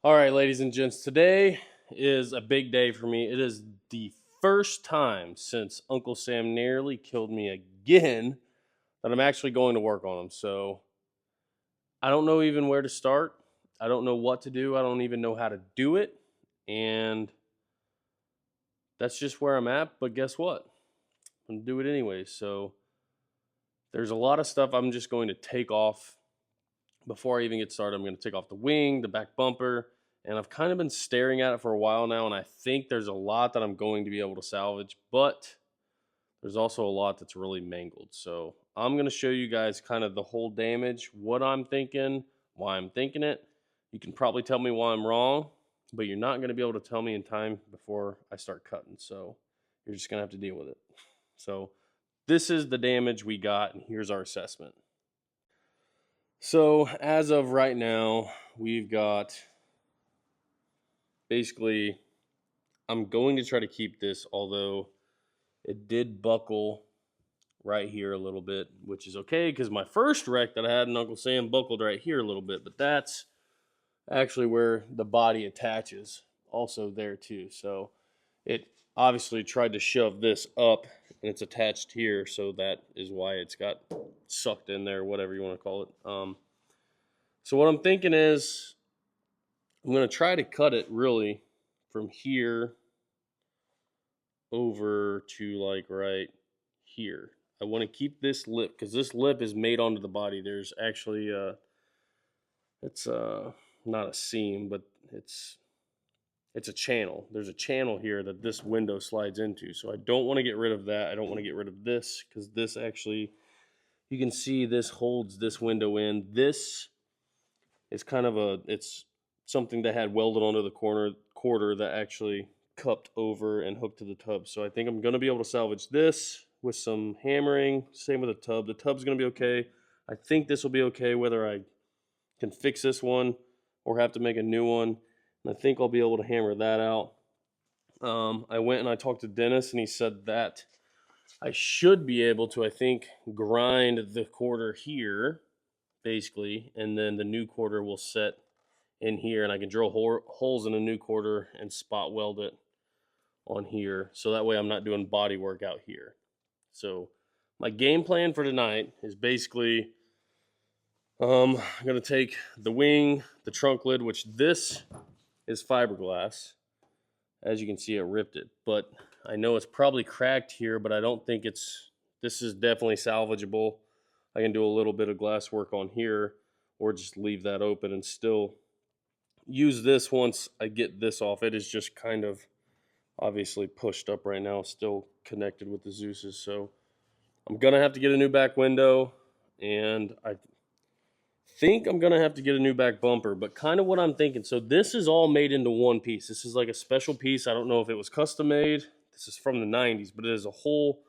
All right, ladies and gents, today is a big day for me. It is the first time since Uncle Sam nearly killed me again that I'm actually going to work on him. So I don't know even where to start. I don't know what to do. I don't even know how to do it. And that's just where I'm at. But guess what? I'm going to do it anyway. So there's a lot of stuff I'm just going to take off before I even get started. I'm going to take off the wing, the back bumper, and I've kind of been staring at it for a while now, and I think there's a lot that I'm going to be able to salvage, but there's also a lot that's really mangled. So I'm going to show you guys kind of the whole damage, what I'm thinking, why I'm thinking it. You can probably tell me why I'm wrong, but you're not going to be able to tell me in time before I start cutting. So you're just going to have to deal with it. So this is the damage we got, and here's our assessment. So as of right now, we've got basically, I'm going to try to keep this, although it did buckle right here a little bit, which is okay because my first wreck that I had in Uncle Sam buckled right here a little bit, but that's actually where the body attaches, also there too. So it obviously tried to shove this up and it's attached here, so that is why it's got sucked in there, whatever you want to call it. So what I'm thinking is I'm going to try to cut it really from here over to like right here. I want to keep this lip because this lip is made onto the body. There's actually it's not a seam, but it's a channel. There's a channel here that this window slides into. So I don't want to get rid of that. I don't want to get rid of this because this actually, you can see this holds this window in. This is kind of it's something that had welded onto the quarter that actually cupped over and hooked to the tub. So I think I'm going to be able to salvage this with some hammering. Same with the tub. The tub's going to be okay. I think this will be okay whether I can fix this one or have to make a new one. And I think I'll be able to hammer that out. I went and I talked to Dennis, and he said that I should be able to, I think, grind the quarter here, basically, and then the new quarter will set in here, and I can drill holes in a new quarter and spot weld it on here. So that way I'm not doing body work out here. So my game plan for tonight is basically I'm going to take the wing, the trunk lid, which this is fiberglass. As you can see, it ripped it, but I know it's probably cracked here, but I don't think this is definitely salvageable. I can do a little bit of glass work on here or just leave that open and still use this once I get this off. It is just kind of obviously pushed up right now, still connected with the Zeus's. So I'm going to have to get a new back window, and I think I'm going to have to get a new back bumper, but kind of what I'm thinking. So this is all made into one piece. This is like a special piece. I don't know if it was custom made. This is from the 90s, but it is a whole,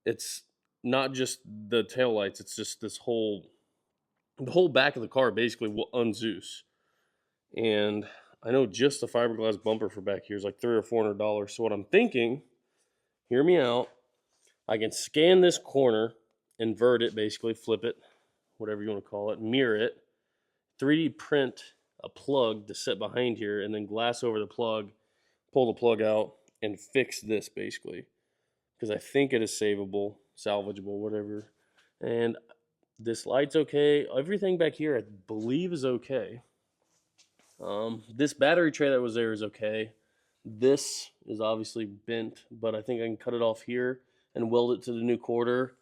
it's not just the taillights. It's just the whole back of the car basically will unzeus. And I know just the fiberglass bumper for back here is like $300 or $400. So what I'm thinking, hear me out, I can scan this corner, invert it, basically flip it, whatever you want to call it, mirror it, 3D print a plug to sit behind here, and then glass over the plug, pull the plug out, and fix this basically. Because I think it is savable, salvageable, whatever. And this light's okay. Everything back here I believe is okay. This battery tray that was there is okay. This is obviously bent, but I think I can cut it off here and weld it to the new quarter.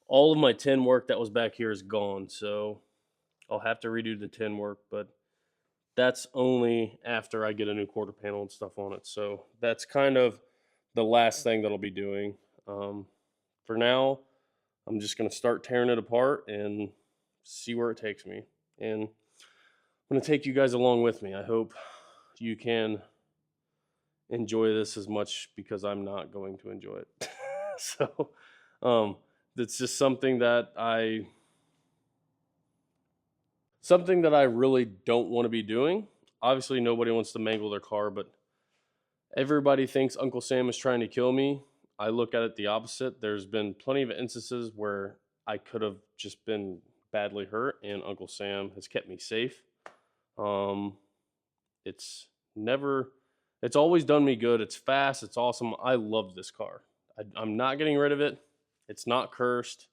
All of my tin work that was back here is gone, so I'll have to redo the tin work, but that's only after I get a new quarter panel and stuff on it. So that's kind of the last thing that I'll be doing. For now, I'm just going to start tearing it apart and see where it takes me. And I'm going to take you guys along with me. I hope you can enjoy this as much because I'm not going to enjoy it. So it's just something that I really don't want to be doing. Obviously, nobody wants to mangle their car, but everybody thinks Uncle Sam is trying to kill me. I look at it the opposite. There's been plenty of instances where I could have just been badly hurt, and Uncle Sam has kept me safe. It's never, it's always done me good. It's fast. It's awesome. I love this car. I'm not getting rid of it. It's not cursed.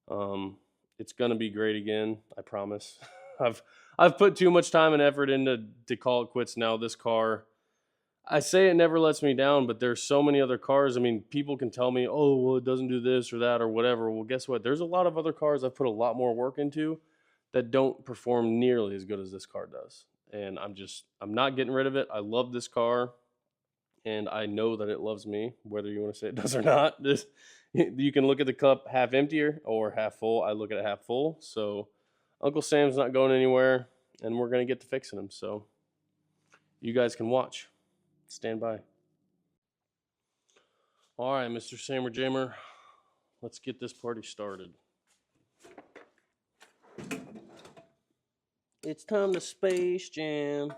It's gonna be great again. I promise. I've put too much time and effort into to call it quits now. This car, I say it never lets me down, but there's so many other cars. I mean, people can tell me, oh, well, it doesn't do this or that or whatever. Well, guess what? There's a lot of other cars I've put a lot more work into that don't perform nearly as good as this car does. And I'm not getting rid of it. I love this car, and I know that it loves me, whether you want to say it does or not. You can look at the cup half emptier or half full. I look at it half full. So Uncle Sam's not going anywhere, and we're going to get to fixing him. So you guys can watch. Stand by. All right, Mr. Sammer Jammer, let's get this party started. It's time to Space Jam.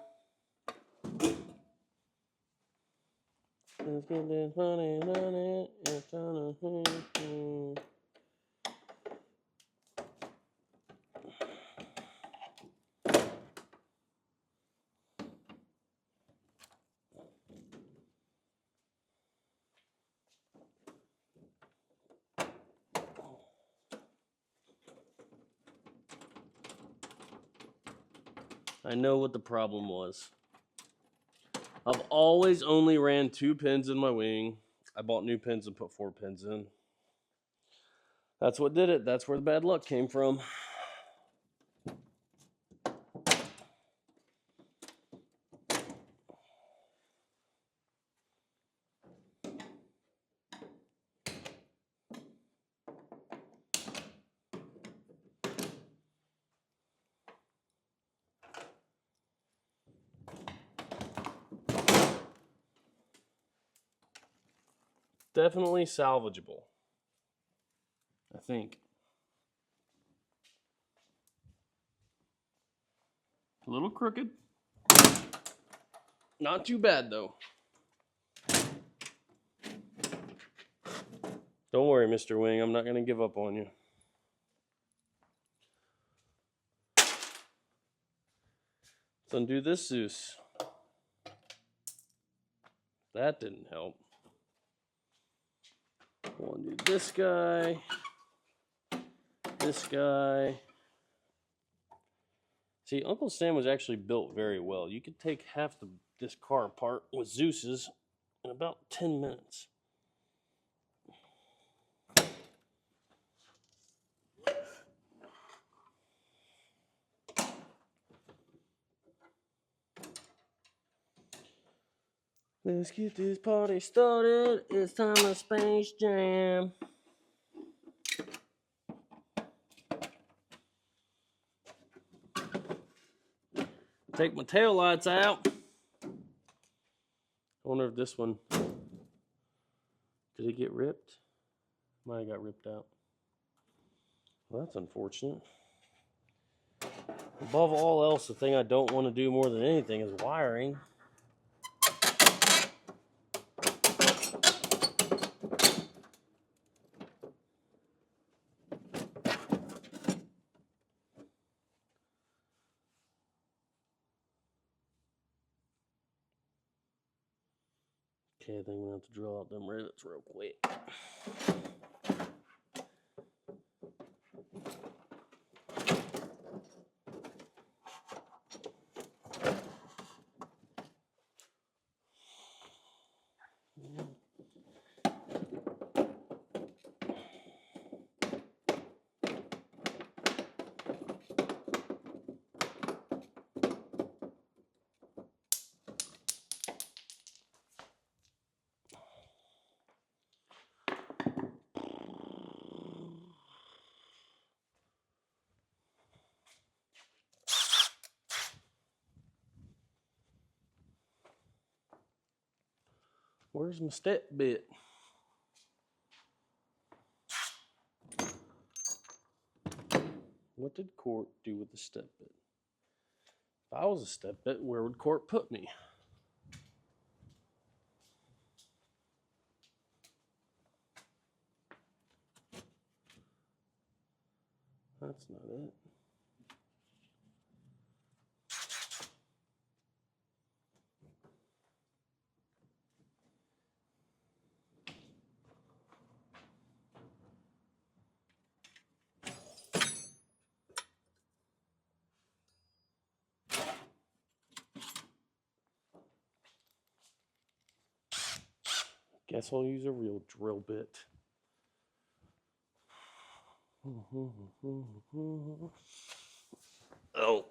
Let's get this money on it. It's time to I know what the problem was. I've always only ran 2 pins in my wing. I bought new pins and put 4 pins in. That's what did it. That's where the bad luck came from. Definitely salvageable, I think. A little crooked. Not too bad, though. Don't worry, Mr. Wing. I'm not going to give up on you. Let's undo this Zeus. That didn't help. We'll undo this guy. This guy. See, Uncle Sam was actually built very well. You could take half this car apart with Zeus's in about 10 minutes. Let's get this party started. It's time to Space Jam. Take my tail lights out. I wonder if this one, did it get ripped? Might have got ripped out. Well, that's unfortunate. Above all else, the thing I don't want to do more than anything is wiring. Okay, I think I'm going to have to drill out them rivets real quick. Where's my step bit? What did Court do with the step bit? If I was a step bit, where would Court put me? That's not it. Guess I'll use a real drill bit. Oh.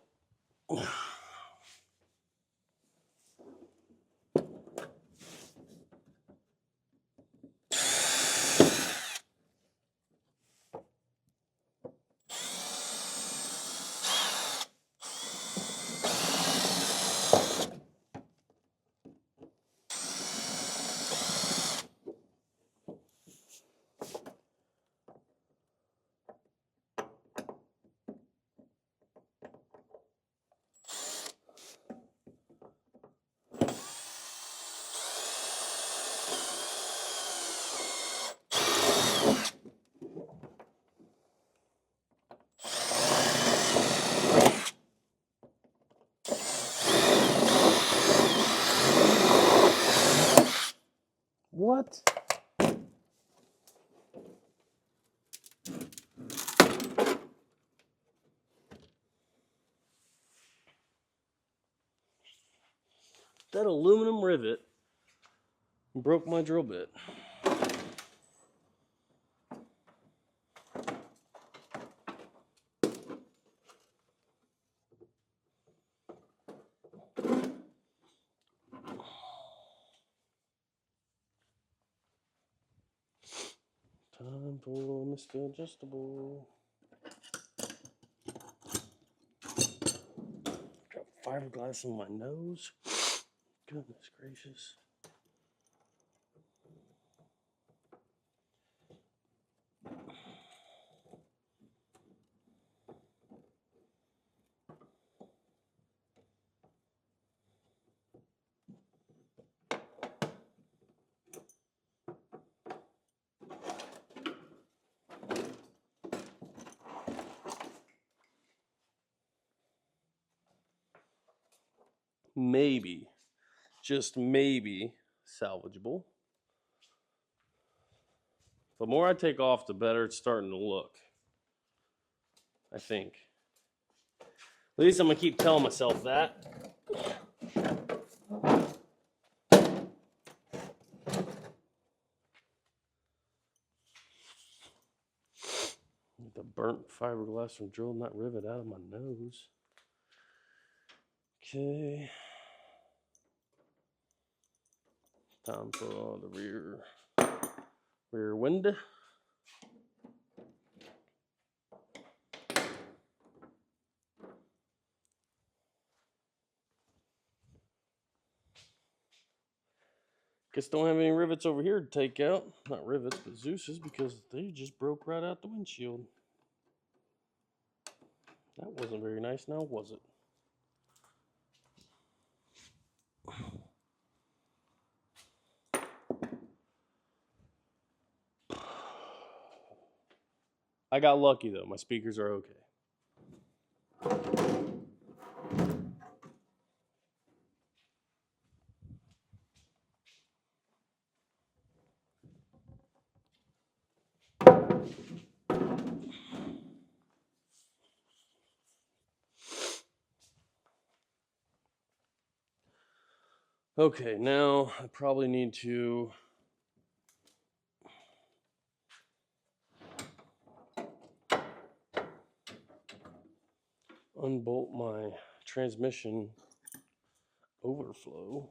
What? That aluminum rivet broke my drill bit. Time for Mr. Adjustable. Got fiberglass in my nose. Goodness gracious. Maybe, just maybe, salvageable. The more I take off, the better it's starting to look. I think. At least I'm going to keep telling myself that. Get the burnt fiberglass from drilling that rivet out of my nose. Okay. Time for the rear window. Guess don't have any rivets over here to take out. Not rivets, but Zeus's, because they just broke right out the windshield. That wasn't very nice now, was it? I got lucky though. My speakers are okay. Okay, now I probably need to unbolt my transmission overflow.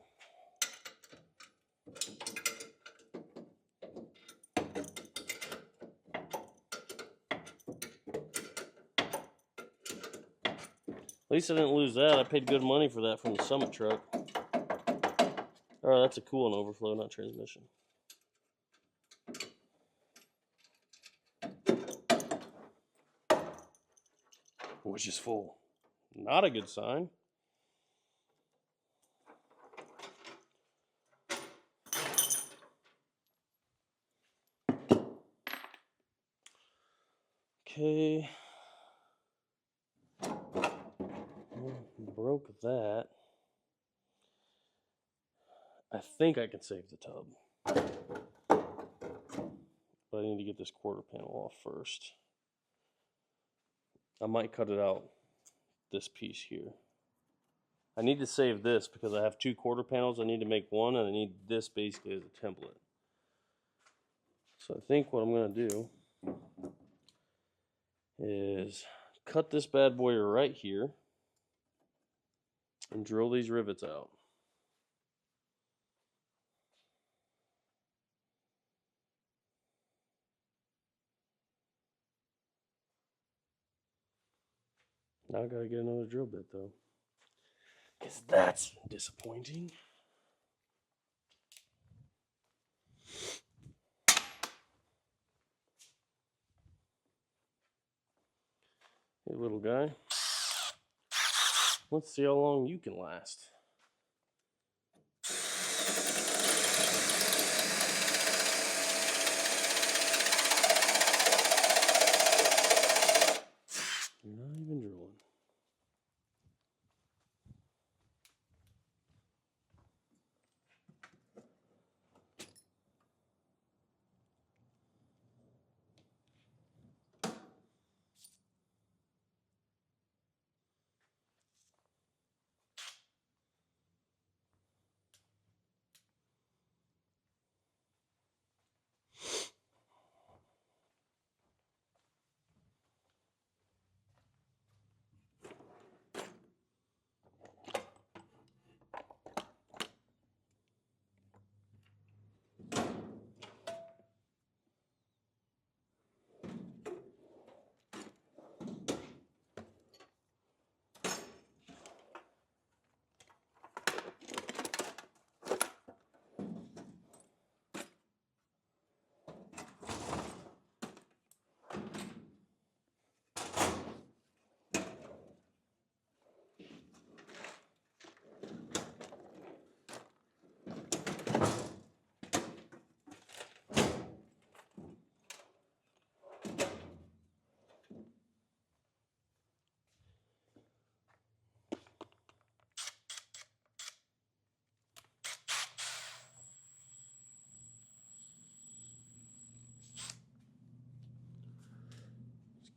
At least I didn't lose that. I paid good money for that from the Summit truck. Oh, that's a coolant overflow, not transmission. Which is full. Not a good sign. Okay. Broke that. I think I can save the tub. But I need to get this quarter panel off first. I might cut it out, this piece here. I need to save this because I have 2 quarter panels. I need to make one, and I need this basically as a template. So I think what I'm going to do is cut this bad boy right here and drill these rivets out. Now I gotta get another drill bit though, because that's disappointing. Hey little guy, let's see how long you can last. You're not even drilling.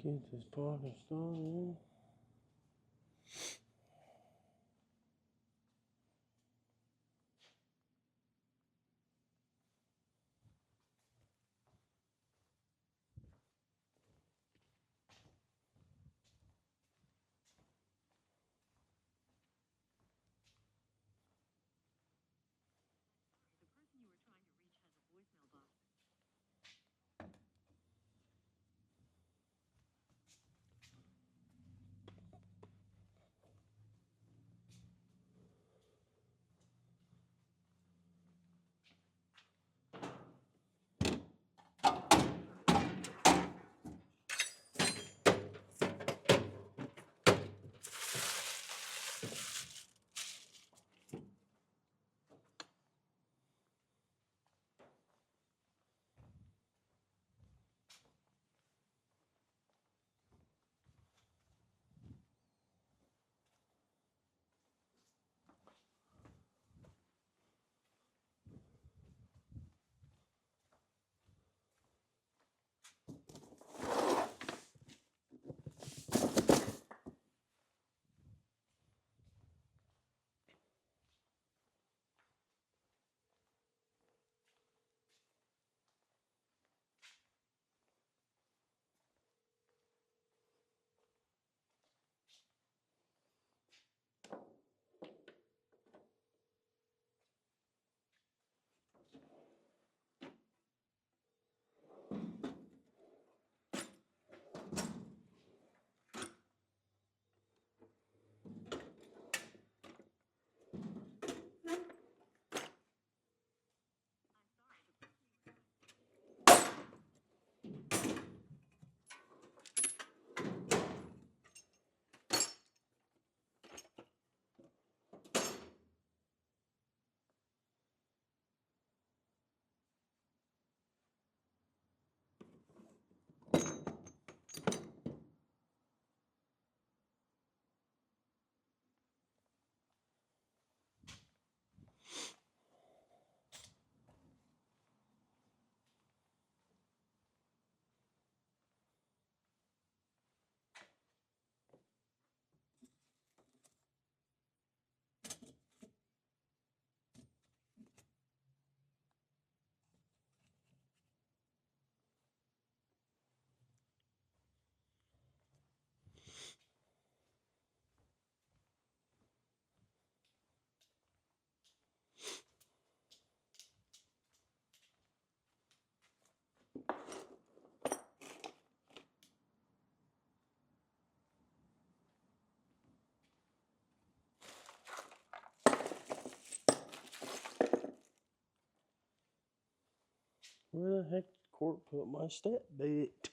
Let's get this part started. the heck did Court put my step bit?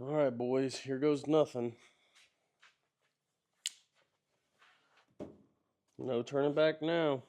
All right, boys, here goes nothing. No turning back now.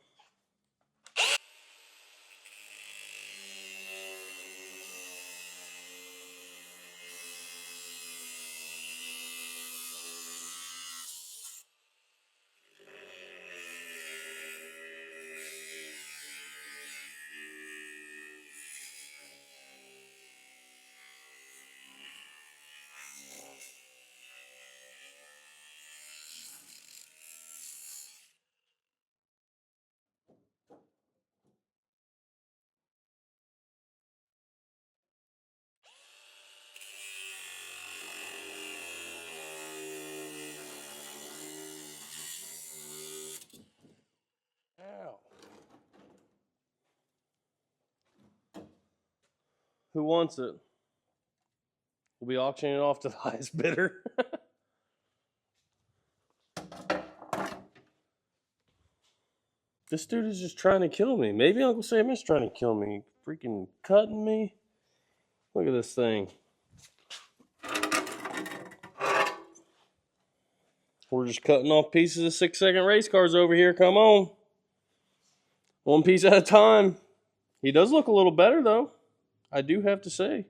Who wants it? We'll be auctioning it off to the highest bidder. This dude is just trying to kill me. Maybe Uncle Sam is trying to kill me. Freaking cutting me. Look at this thing. We're just cutting off pieces of 6-second race cars over here. Come on. One piece at a time. He does look a little better, though. I do have to say.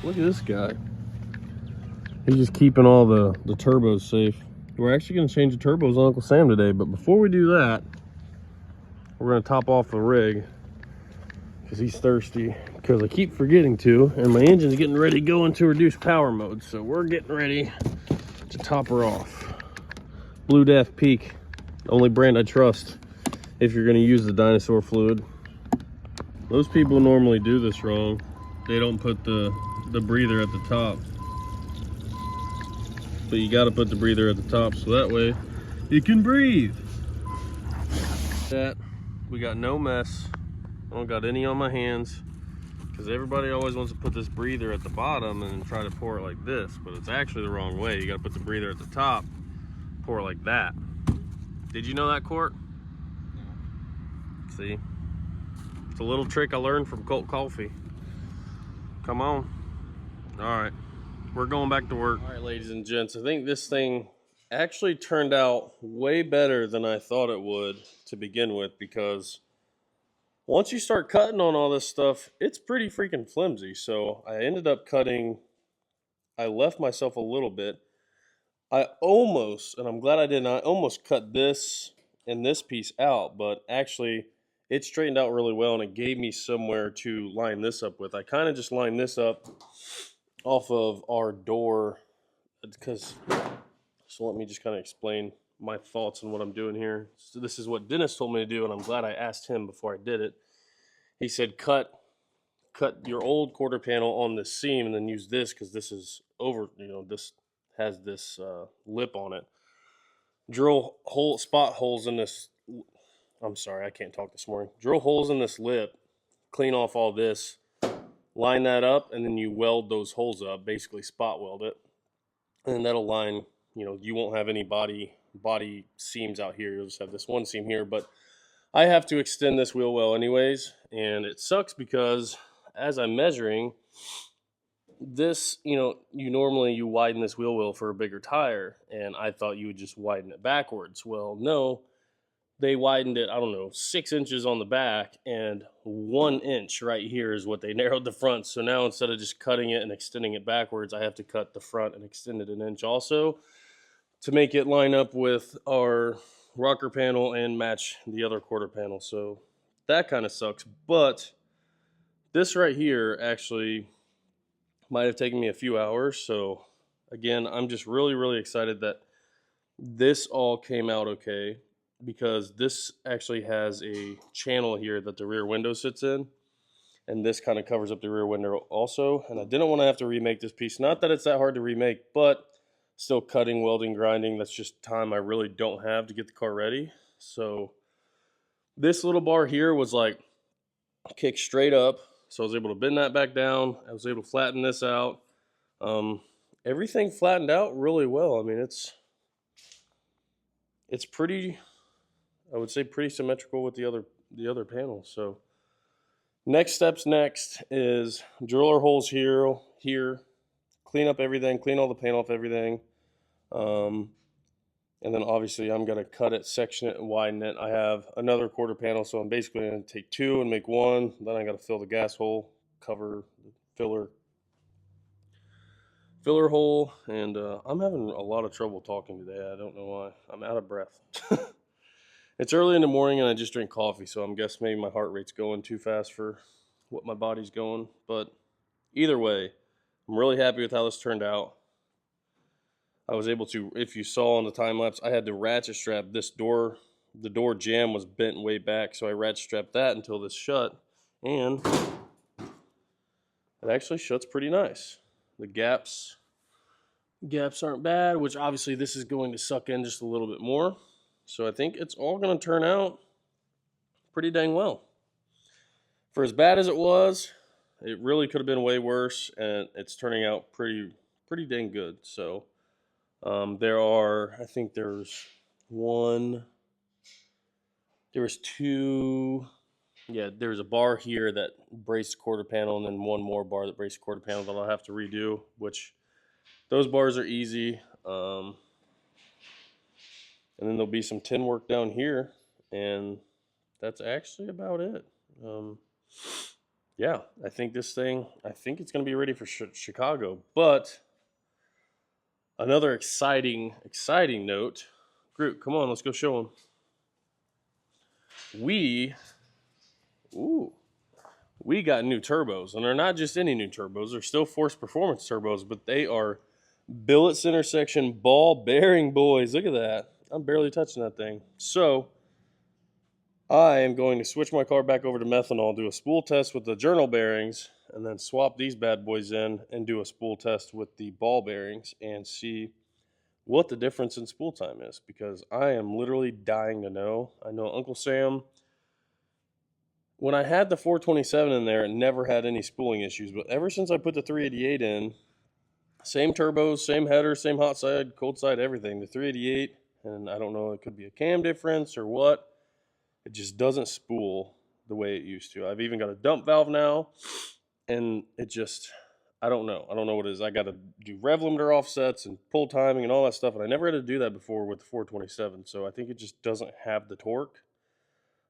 Look at this guy. He's just keeping all the turbos safe. We're actually going to change the turbos on Uncle Sam today, but before we do that, we're going to top off the rig because he's thirsty, because I keep forgetting to, and my engine's getting ready to go into reduced power mode, so we're getting ready to top her off. Blue Death Peak, the only brand I trust if you're going to use the dinosaur fluid. Most people normally do this wrong. They don't put the breather at the top, but you got to put the breather at the top so that way it can breathe. That we got no mess. I don't got any on my hands, because everybody always wants to put this breather at the bottom and try to pour it like this, but it's actually the wrong way. You got to put the breather at the top, pour it like that. Did you know that, Court? No. See, it's a little trick I learned from Colt Coffee. Come on. All right, we're going back to work. All right, ladies and gents, I think this thing actually turned out way better than I thought it would to begin with, because once you start cutting on all this stuff, it's pretty freaking flimsy. So I ended up cutting, I left myself a little bit. I almost, and I'm glad I didn't, I almost cut this and this piece out, but actually it straightened out really well, and it gave me somewhere to line this up with. I kind of just lined this up off of our door, because, so let me just kind of explain my thoughts on what I'm doing here. So this is what Dennis told me to do, and I'm glad I asked him before I did it. He said cut your old quarter panel on this seam, and then use this, because this is over, this has this lip on it. Drill spot holes in this, I'm sorry, I can't talk this morning. Drill holes in this lip, clean off all this, line that up, and then you weld those holes up, basically spot weld it. And then that'll line, you won't have any body seams out here. You'll just have this one seam here. But I have to extend this wheel well anyways, and it sucks because as I'm measuring this, you normally you widen this wheel well for a bigger tire, and I thought you would just widen it backwards. Well, no, they widened it, I don't know, 6 inches on the back, and 1 inch right here is what they narrowed the front. So now instead of just cutting it and extending it backwards, I have to cut the front and extend it an inch also to make it line up with our rocker panel and match the other quarter panel. So that kind of sucks. But this right here actually might have taken me a few hours. So again, I'm just really, really excited that this all came out okay, because this actually has a channel here that the rear window sits in, and this kind of covers up the rear window also. And I didn't want to have to remake this piece. Not that it's that hard to remake, but still cutting, welding, grinding, that's just time I really don't have to get the car ready. So this little bar here was like kicked straight up, so I was able to bend that back down. I was able to flatten this out. Everything flattened out really well. I mean, it's pretty, I would say, pretty symmetrical with the other panels. So next steps is drill our holes here, clean up everything, clean all the paint off everything. And then obviously I'm gonna cut it, section it, and widen it. I have another quarter panel, so I'm basically gonna take two and make one. Then I gotta fill the gas hole, cover the filler hole, and I'm having a lot of trouble talking today. I don't know why. I'm out of breath. It's early in the morning and I just drink coffee, so I'm guessing maybe my heart rate's going too fast for what my body's going. But either way, I'm really happy with how this turned out. I was able to, if you saw on the time lapse, I had to ratchet strap this door. The door jamb was bent way back, so I ratchet strapped that until this shut, and it actually shuts pretty nice. The gaps aren't bad, which obviously this is going to suck in just a little bit more. So I think it's all going to turn out pretty dang well. For as bad as it was, it really could have been way worse, and it's turning out pretty dang good. So I think there's two, yeah, there's a bar here that braced quarter panel, and then one more bar that braced quarter panel that I'll have to redo, which those bars are easy. And then there'll be some tin work down here, and that's actually about it. Yeah, I think it's going to be ready for Chicago. But another exciting note, Groot, come on, let's go show them. We got new turbos, and they're not just any new turbos. They're still Force Performance turbos, but they are billet center section ball bearing boys. Look at that. I'm barely touching that thing. So I am going to switch my car back over to methanol, do a spool test with the journal bearings, and then swap these bad boys in and do a spool test with the ball bearings and see what the difference in spool time is, because I am literally dying to know. I know Uncle Sam, when I had the 427 in there, it never had any spooling issues, but ever since I put the 388 in, same turbos, same header, same hot side, cold side, everything, the 388, and I don't know, it could be a cam difference or what, it just doesn't spool the way it used to. I've even got a dump valve now, and it just, I don't know what it is. I got to do rev limiter offsets and pull timing and all that stuff, and I never had to do that before with the 427, so I think it just doesn't have the torque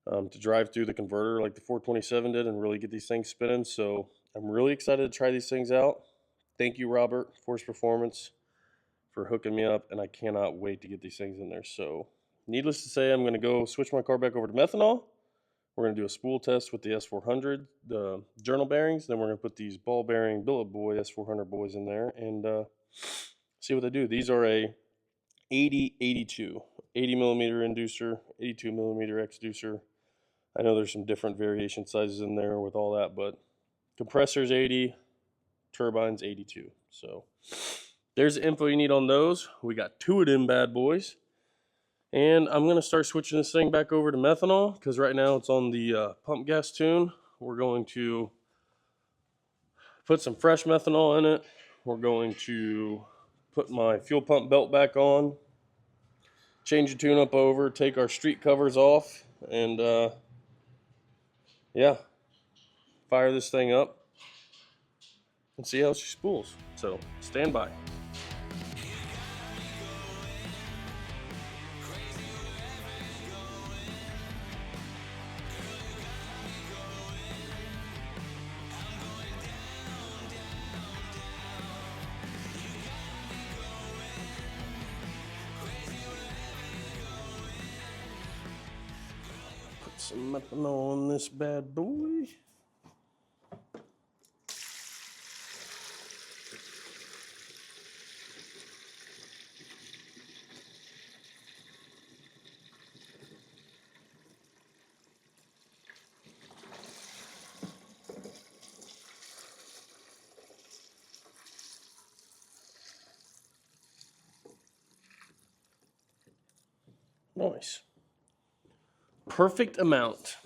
to drive through the converter like the 427 did and really get these things spinning. So I'm really excited to try these things out. Thank you, Robert, Force Performance, for hooking me up, and I cannot wait to get these things in there. So needless to say, I'm going to go switch my car back over to methanol. We're going to do a spool test with the S400, the journal bearings. Then we're going to put these ball bearing billet boy S400 boys in there and see what they do. These are a 80 millimeter inducer, 82 millimeter exducer. I know there's some different variation sizes in there with all that, but compressors 80, turbines 82. So there's the info you need on those. We got two of them bad boys. And I'm going to start switching this thing back over to methanol, because right now it's on the pump gas tune. We're going to put some fresh methanol in it. We're going to put my fuel pump belt back on, change the tune up over, take our street covers off, and yeah, fire this thing up and see how she spools. So stand by. Put some methanol on this bad boy. Nice. Perfect amount.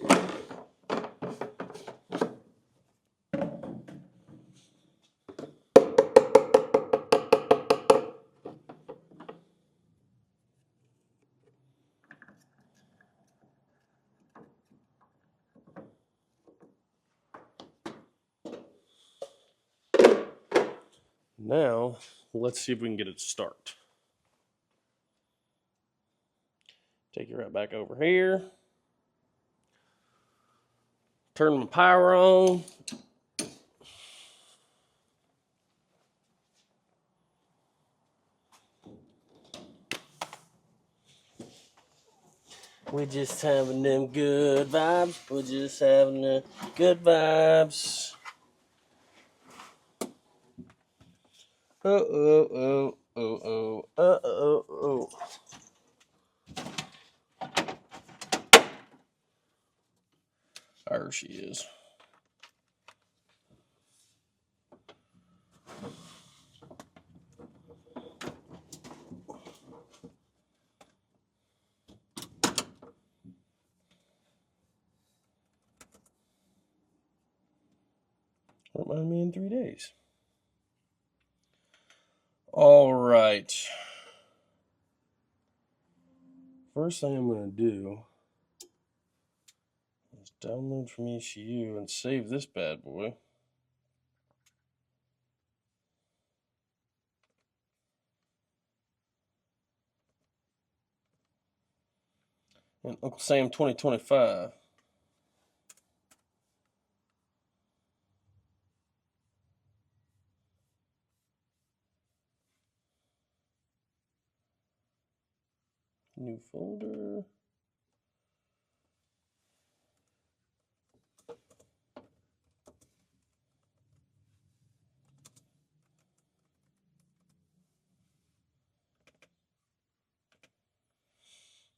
Now, let's see if we can get it to start. Take it right back over here. Turn my power on. We're just having them good vibes. We're just having the good vibes. Oh. There she is. Remind me in 3 days. All right. First thing I'm going to do is download from ECU and save this bad boy. And Uncle Sam 2025. New folder.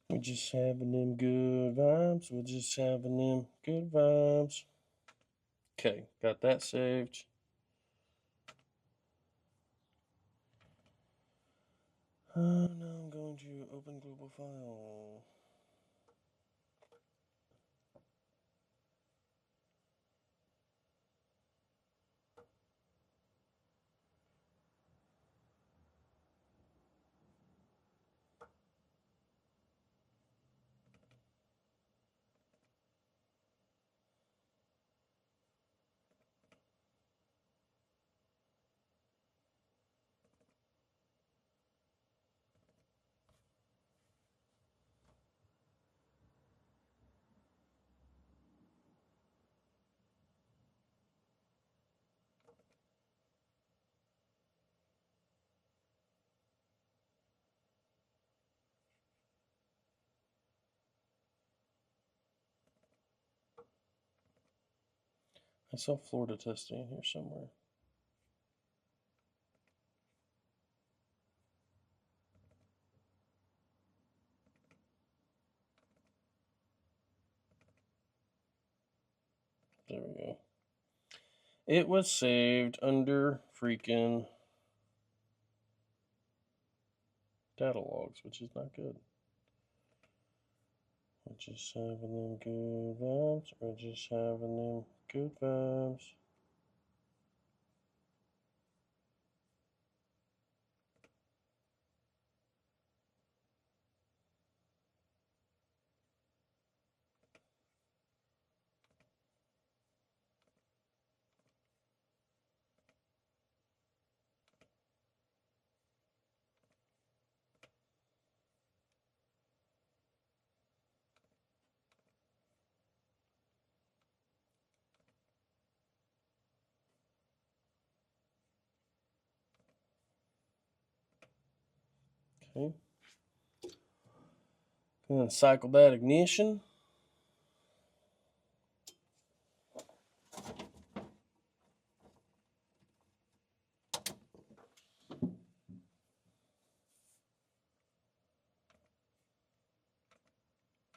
We're just having them good vibes. We're just having them good vibes. Okay, got that saved. Now I'm going to open global file. I saw Florida testing in here somewhere. There we go. It was saved under freaking data logs, which is not good. We're just having them good vibes. We're just having them good vibes. Okay. Gonna cycle that ignition.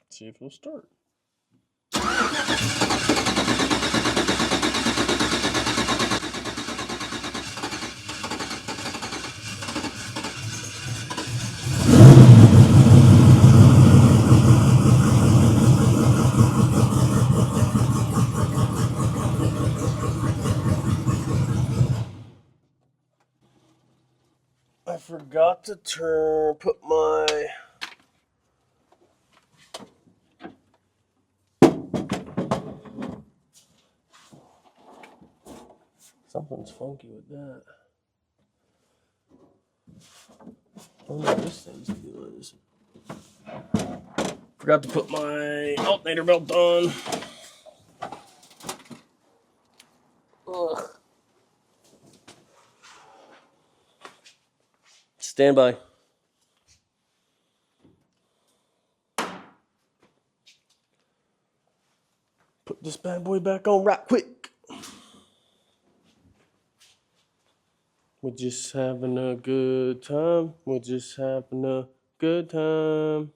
See if it'll start. I forgot to put my something's funky with that. Oh no, this thing's deal is. Forgot to put my alternator belt on. Ugh. Stand by. Put this bad boy back on right quick. We're just having a good time. We're just having a good time.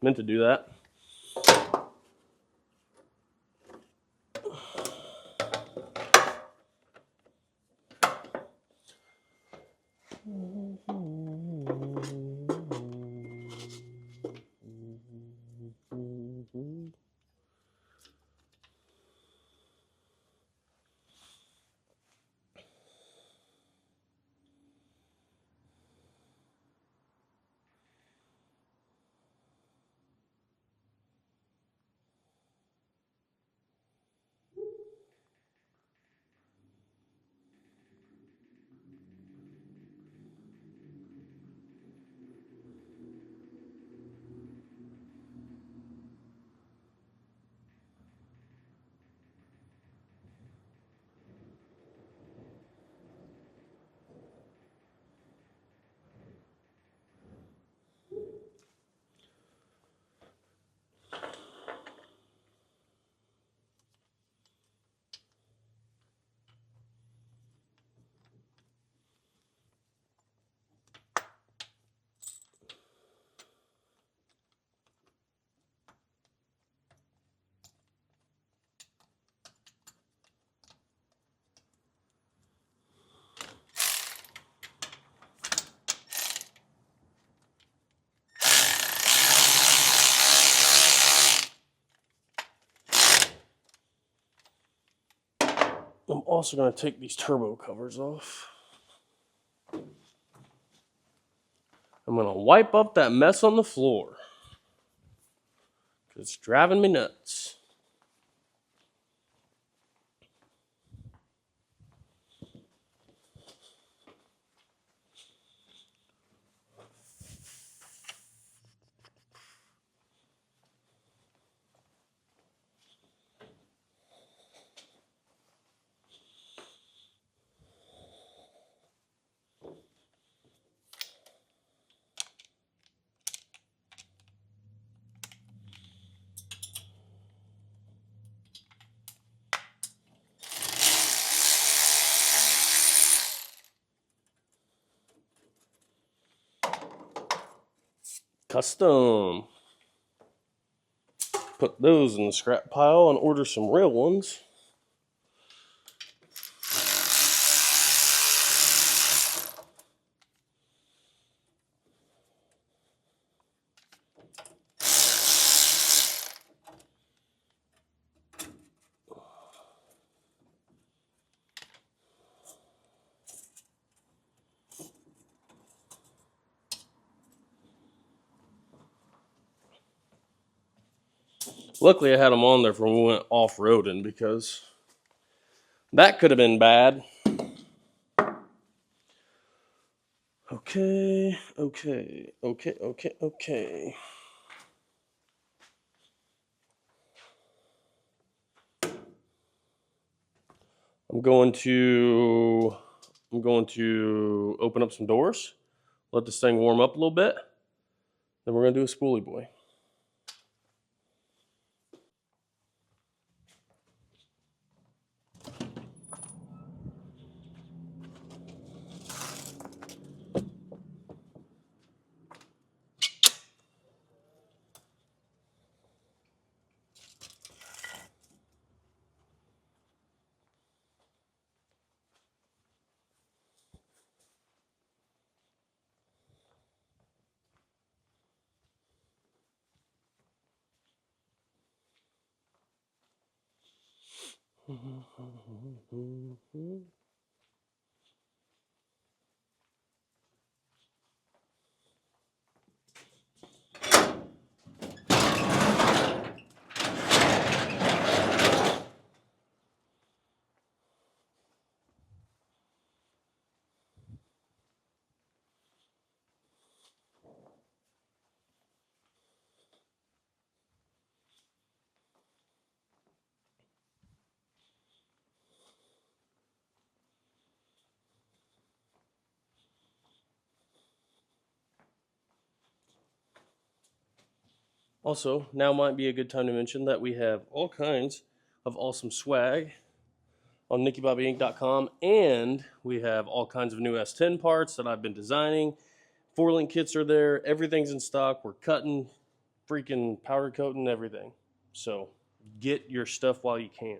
Meant to do that. I'm also going to take these turbo covers off. I'm going to wipe up that mess on the floor. It's driving me nuts. Custom. Put those in the scrap pile and order some real ones. Luckily, I had them on there for when we went off-roading because that could have been bad. Okay. I'm going to open up some doors, let this thing warm up a little bit, then we're gonna do a spoolie boy. Also, now might be a good time to mention that we have all kinds of awesome swag on nickybobbyinc.com, and we have all kinds of new S10 parts that I've been designing. 4-link kits are there. Everything's in stock. We're cutting, freaking powder coating, everything. So get your stuff while you can.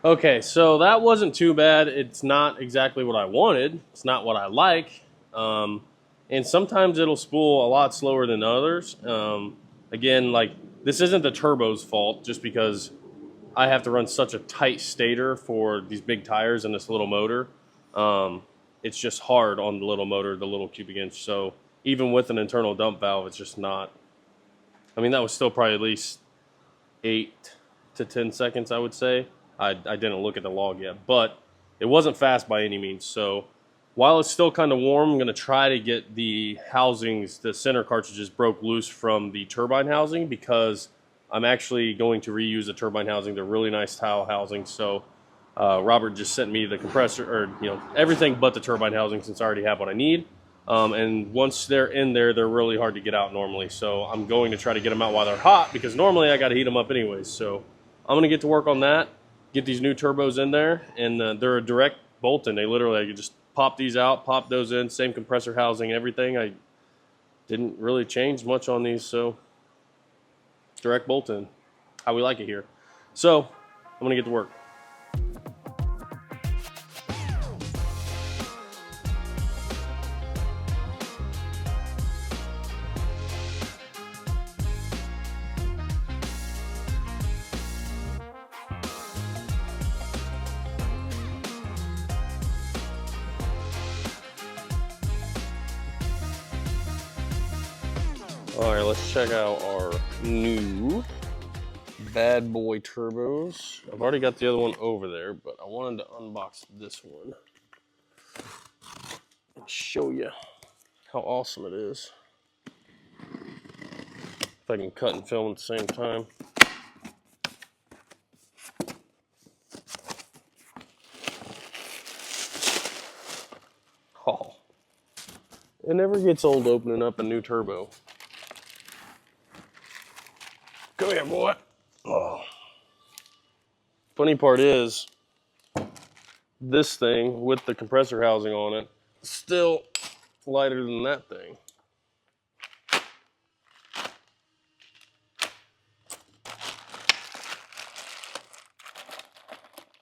Okay, so that wasn't too bad. It's not exactly what I wanted. It's not what I like. And sometimes it'll spool a lot slower than others. Again, like, this isn't the turbo's fault, just because I have to run such a tight stator for these big tires and this little motor. It's just hard on the little motor, the little cubic inch. So even with an internal dump valve, it's just not. I mean, that was still probably at least 8 to 10 seconds, I would say. I didn't look at the log yet, but it wasn't fast by any means. So while it's still kind of warm, I'm going to try to get the housings, the center cartridges broke loose from the turbine housing, because I'm actually going to reuse the turbine housing. They're really nice tile housings. So Robert just sent me the compressor, or everything but the turbine housing, since I already have what I need. And once they're in there, they're really hard to get out normally. So I'm going to try to get them out while they're hot, because normally I got to heat them up anyways. So I'm going to get to work on that, get these new turbos in there, and they're a direct bolt-in. They literally, I could just pop these out, pop those in, same compressor housing, everything. I didn't really change much on these, so direct bolt-in, how we like it here. So I'm gonna get to work. All right, let's check out our new bad boy turbos. I've already got the other one over there, but I wanted to unbox this one and show you how awesome it is. If I can cut and film at the same time. Oh, it never gets old opening up a new turbo. Come here, boy. Oh. Funny part is, this thing with the compressor housing on it is still lighter than that thing.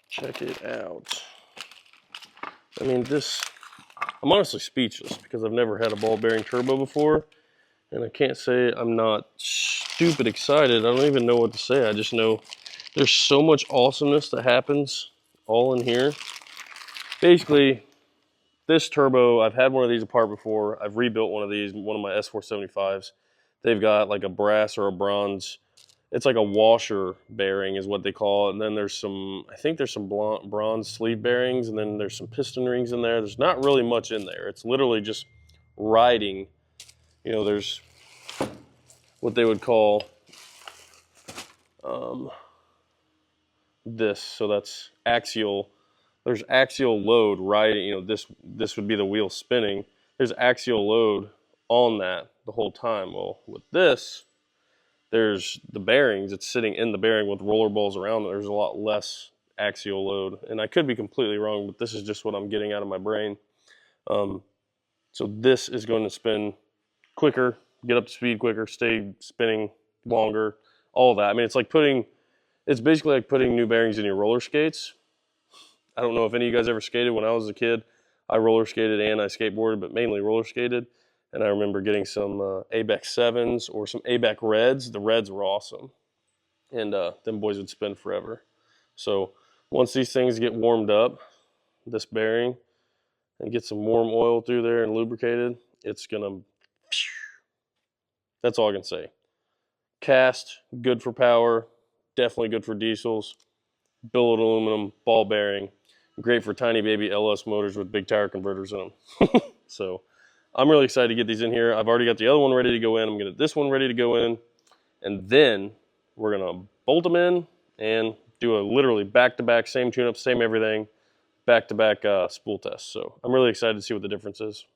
Check it out. I mean, I'm honestly speechless because I've never had a ball bearing turbo before, and I can't say I'm not stupid excited. I don't even know what to say. I just know there's so much awesomeness that happens all in here. Basically, this turbo, I've had one of these apart before. I've rebuilt one of these, one of my S475s. They've got like a brass or a bronze. It's like a washer bearing is what they call it. And then there's some, I think there's some bronze sleeve bearings, and then there's some piston rings in there. There's not really much in there. It's literally just riding. You know, there's what they would call this. So that's axial. There's axial load riding. You know, this would be the wheel spinning. There's axial load on that the whole time. Well, with this, there's the bearings. It's sitting in the bearing with roller balls around it. There's a lot less axial load. And I could be completely wrong, but this is just what I'm getting out of my brain. So this is going to spin quicker, get up to speed quicker, stay spinning longer, all that. I mean, it's basically like putting new bearings in your roller skates. I don't know if any of you guys ever skated. When I was a kid, I roller skated and I skateboarded, but mainly roller skated. And I remember getting some ABEC 7s or some ABEC Reds. The Reds were awesome. And them boys would spin forever. So once these things get warmed up, this bearing, and get some warm oil through there and lubricated, it's going to... That's all I can say. Cast, good for power, definitely good for diesels. Billet aluminum, ball bearing. Great for tiny baby LS motors with big tire converters in them. So I'm really excited to get these in here. I've already got the other one ready to go in. I'm going to get this one ready to go in. And then we're going to bolt them in and do a literally back-to-back, same tune-up, same everything, back-to-back spool test. So I'm really excited to see what the difference is.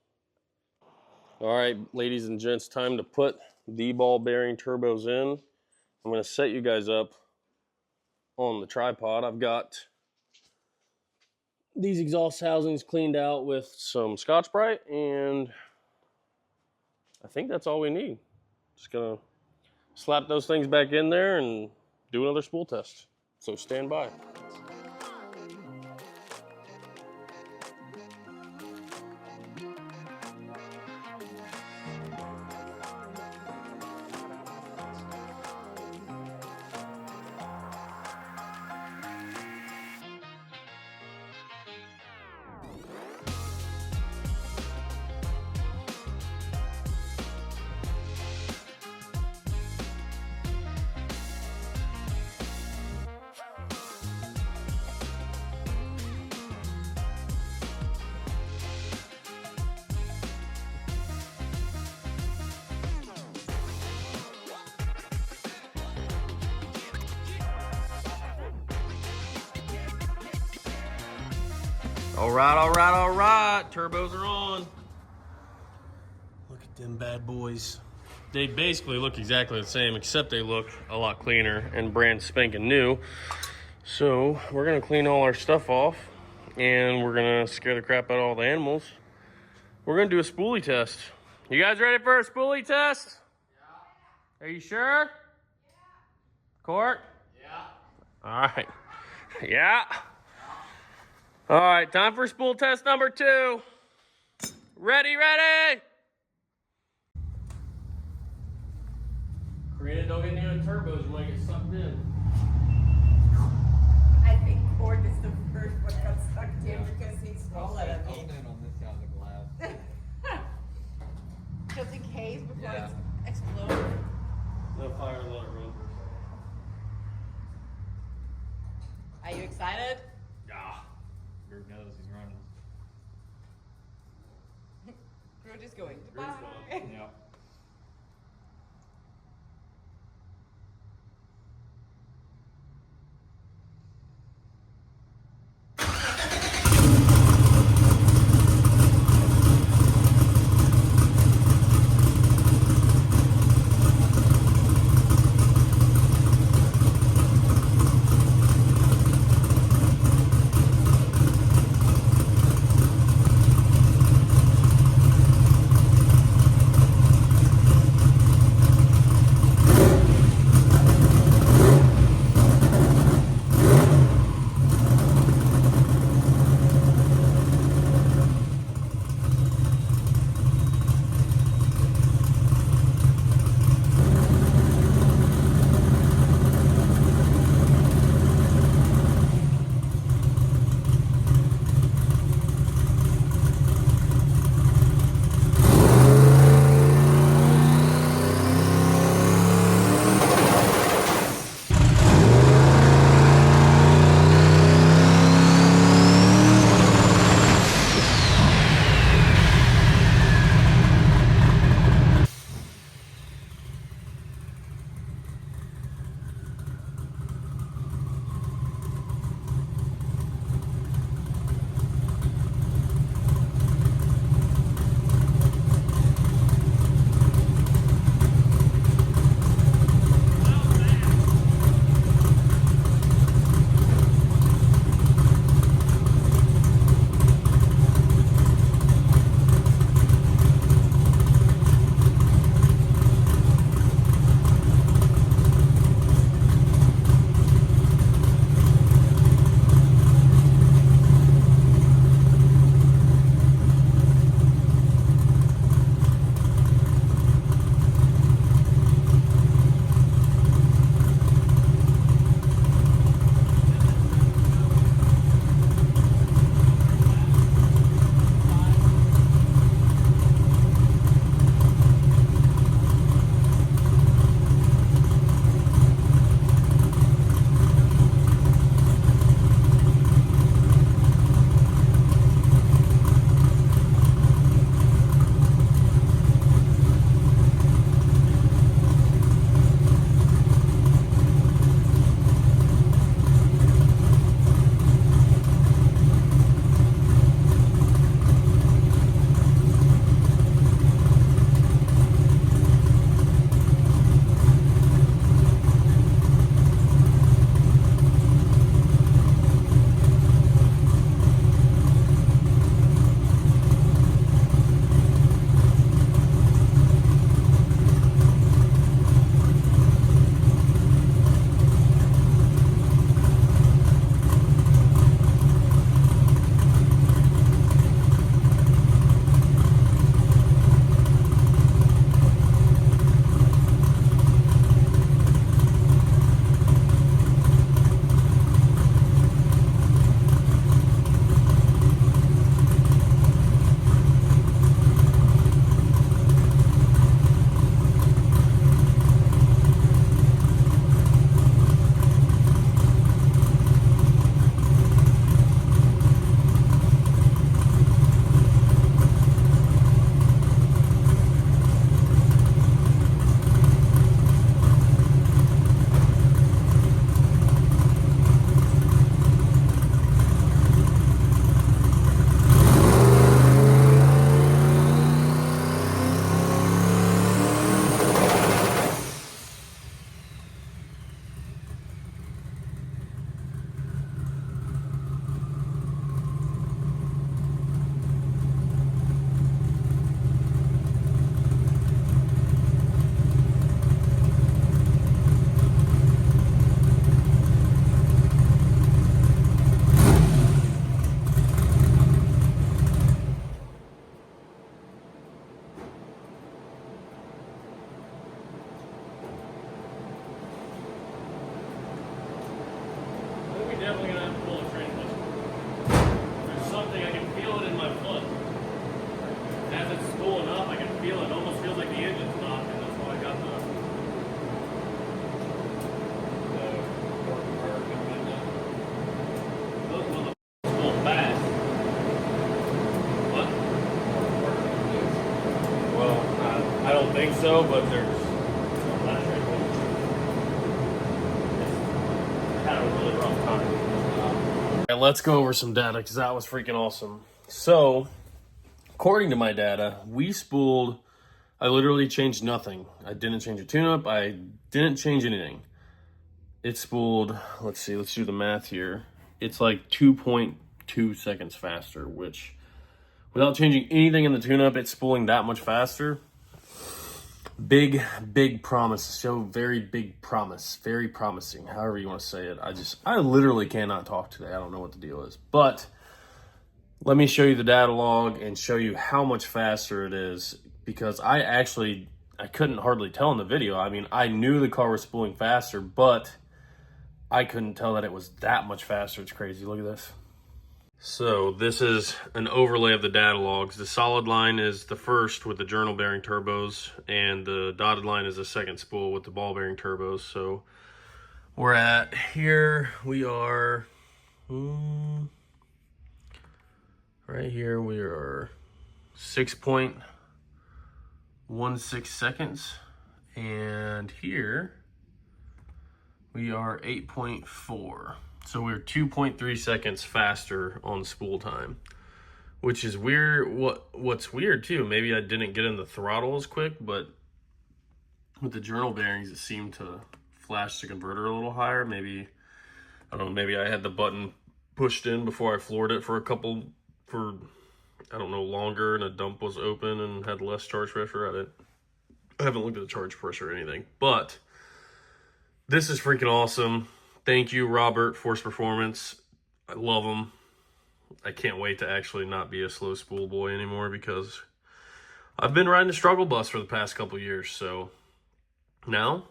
All right, ladies and gents, time to put the ball bearing turbos in. I'm going to set you guys up on the tripod. I've got these exhaust housings cleaned out with some Scotch-Brite, and I think that's all we need. Just gonna slap those things back in there and do another spool test. So stand by. All right, all right, all right. Turbos are on. Look at them bad boys. They basically look exactly the same, except they look a lot cleaner and brand spanking new. So we're gonna clean all our stuff off, and we're gonna scare the crap out of all the animals. We're gonna do a spoolie test. You guys ready for a spoolie test? Yeah. Are you sure? Yeah. Court? Yeah. All right. Yeah. All right, time for spool test number 2. Ready, ready. Karina, don't get near the turbos. You might get sucked in. I think Cord is the first one got sucked in because he's smaller than me. On this side of the glass. Just in case before Yeah. it's exploded. No fire, let it run for a second. Are you excited? Yeah. Group knows he's running. We're just going. Groot's Bye. gone. Yeah. We definitely gonna have to pull a transmission. There's something, I can feel it in my foot. As it's spooling up, I can feel it. It almost feels like the engine's knocking. That's why I got the those motherfuckers spool fast. What? Well, I don't think so, but there's had a really rough time. All right, let's go over some data because that was freaking awesome. So, according to my data, we spooled. I literally changed nothing. I didn't change a tune-up. I didn't change anything. It spooled. Let's see. Let's do the math here. It's like 2.2 seconds faster, which, without changing anything in the tune-up, it's spooling that much faster. Big promise. So very big promise. Very promising. However you want to say it. I literally cannot talk today. I don't know what the deal is. But let me show you the data log and show you how much faster it is, because I couldn't hardly tell in the video. I mean, I knew the car was spooling faster, but I couldn't tell that it was that much faster. It's crazy. Look at this. So this is an overlay of the data logs. The solid line is the first with the journal bearing turbos, and the dotted line is the second spool with the ball bearing turbos. So we're at here, we are right here, we are 6.16 seconds, and here we are 8.4. So we're 2.3 seconds faster on spool time, which is weird. What's weird too, maybe I didn't get in the throttle as quick, but with the journal bearings, it seemed to flash the converter a little higher. Maybe, I don't know, maybe I had the button pushed in before I floored it for I don't know, longer, and a dump was open and had less charge pressure. I haven't looked at the charge pressure or anything, but this is freaking awesome. Thank you, Robert, Force Performance. I love them. I can't wait to actually not be a slow spool boy anymore, because I've been riding the struggle bus for the past couple years. So now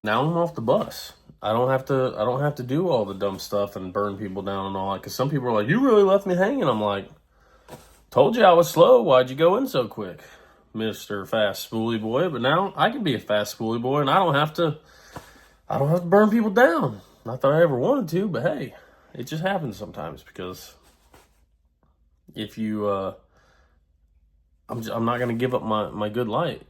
I'm off the bus. I don't have to do all the dumb stuff and burn people down and all that. Because some people are like, "You really left me hanging." I'm like, "Told you I was slow. Why'd you go in so quick, Mr. Fast Spoolie Boy?" But now I can be a fast spoolie boy, and I don't have to burn people down. Not that I ever wanted to, but hey, it just happens sometimes, because if you, I'm not going to give up my good light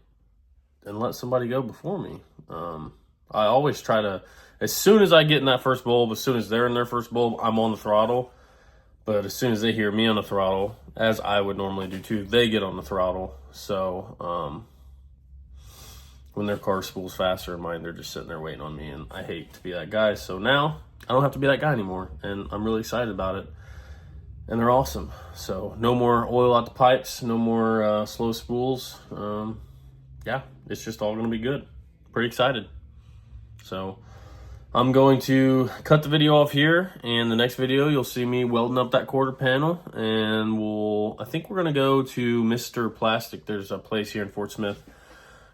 and let somebody go before me. I always try to, as soon as I get in that first bulb, as soon as they're in their first bulb, I'm on the throttle. But as soon as they hear me on the throttle, as I would normally do too, they get on the throttle. So, when their car spools faster than mine, they're just sitting there waiting on me, and I hate to be that guy. So now I don't have to be that guy anymore, and I'm really excited about it. And they're awesome. So no more oil out the pipes, no more slow spools. Yeah, it's just all going to be good. Pretty excited. So I'm going to cut the video off here, and the next video you'll see me welding up that quarter panel, and I think we're going to go to Mr. Plastic. There's a place here in Fort Smith.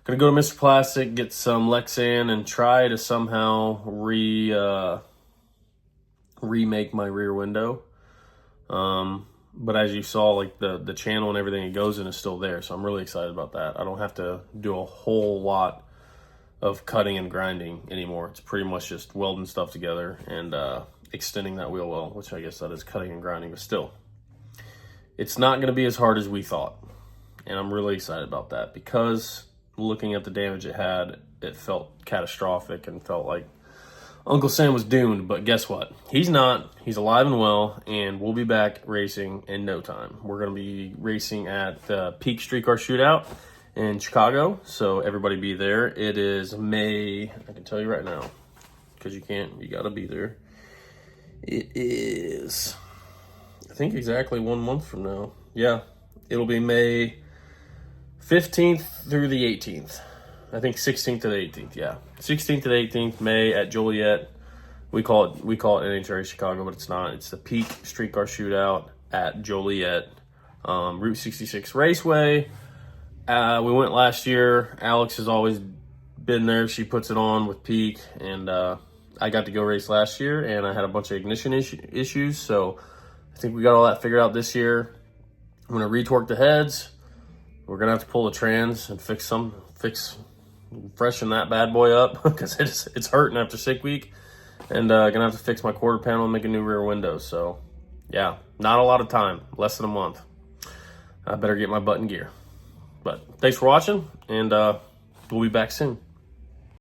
Gonna go to Mr. Plastic, get some Lexan, and try to somehow remake my rear window. But as you saw, like the channel and everything it goes in is still there, so I'm really excited about that. I don't have to do a whole lot of cutting and grinding anymore. It's pretty much just welding stuff together and extending that wheel well, which I guess that is cutting and grinding, but still, it's not gonna be as hard as we thought, and I'm really excited about that, because looking at the damage it had, it felt catastrophic and felt like Uncle Sam was doomed. But guess what? He's not. He's alive and well, and we'll be back racing in no time. We're going to be racing at the Peak Street Car Shootout in Chicago, so everybody be there. It is May, I can tell you right now, because you got to be there. It is, I think, exactly 1 month from now. Yeah, it'll be May 15th through the 18th. I think 16th to the 18th, yeah. 16th to the 18th, May at Joliet. We call it NHRA Chicago, but it's not. It's the Peak Street Car Shootout at Joliet, Route 66 Raceway. We went last year. Alex has always been there. She puts it on with Peak, and I got to go race last year, and I had a bunch of ignition issues, so I think we got all that figured out this year. I'm gonna retorque the heads. We're gonna have to pull the trans and freshen that bad boy up because it's hurting after sick week, and gonna have to fix my quarter panel and make a new rear window. So yeah, not a lot of time, less than a month. I better get my butt in gear. But thanks for watching, and we'll be back soon.